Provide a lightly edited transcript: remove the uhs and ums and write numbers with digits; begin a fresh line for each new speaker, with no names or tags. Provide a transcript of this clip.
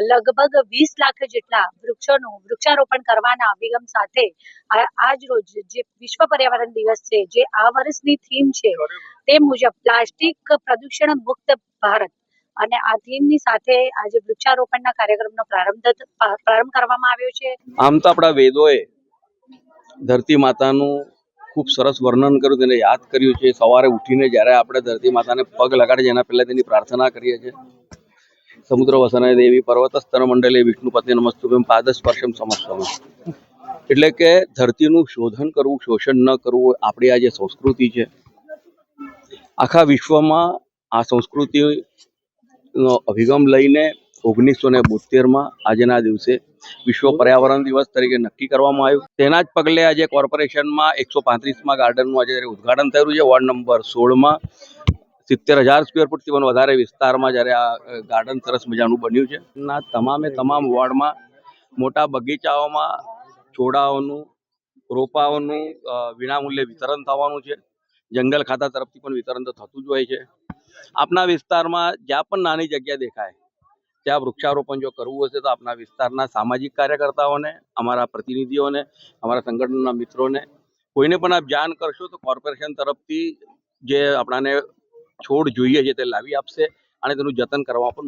લગભગ 20 લાખ જેટલા વૃક્ષોનું વૃક્ષારોપણ કરવાના અભિગમ સાથે આજ રોજ જે વિશ્વ પર્યાવરણ દિવસ છે, જે આ વર્ષની થીમ છે તે મુજબ પ્લાસ્ટિક પ્રદૂષણ મુક્ત ભારત અને આ થીમની સાથે આજે વૃક્ષારોપણના કાર્યક્રમનો પ્રારંભ કરવામાં આવ્યો છે।
આમ તો આપણા વેદોએ ધરતી માતાનું ખૂબ સરસ વર્ણન કર્યું, તેને યાદ કર્યું છે। સવારે ઉઠીને જ્યારે આપણે ધરતી માતાને પગ લગાડીએ એના પહેલાં તેની પ્રાર્થના કરીએ છીએ। સમુદ્ર વસને દેવી પર્વતસ્તર મંડલે વિષ્ણુપતિ નમસ્તુભ્યમ પાદસ્પર્શમ સમસ્તમ, એટલે કે ધરતીનું શોધન કરવું, શોષણ ન કરવું આપણી આ જે સંસ્કૃતિ છે। આખા વિશ્વમાં આ સંસ્કૃતિનો અભિગમ લઈને 1972માં આજના દિવસે વિશ્વ પર્યાવરણ દિવસ તરીકે નક્કી કરવામાં આવ્યું। તેના જ પગલે આજે કોર્પોરેશનમાં 135માં ગાર્ડનનું આજે ઉદ્ઘાટન થયું છે। વોર્ડ નંબર 16માં 70,000 સ્ક્વેર ફૂટથી પણ વધારે વિસ્તારમાં જ્યારે આ ગાર્ડન સરસ મજાનું બન્યું છે। ના તમામ વોર્ડમાં મોટા બગીચાઓમાં છોડાઓનું, રોપાઓનું વિનામૂલ્યે વિતરણ થવાનું છે। જંગલ ખાતા તરફથી પણ વિતરણ તો થતું જ હોય છે। આપના વિસ્તારમાં જ્યાં પણ નાની જગ્યા દેખાય ત્યાં વૃક્ષારોપણ જો કરવું હશે તો આપના વિસ્તારના સામાજિક કાર્યકર્તાઓને, અમારા પ્રતિનિધિઓને, અમારા સંગઠનના મિત્રોને કોઈને પણ આપ જાણ કરશો તો કોર્પોરેશન તરફથી જે આપણાને છોડ જોઈએ છે તે લાવી આપશે અને તેનું જતન કરવા પણ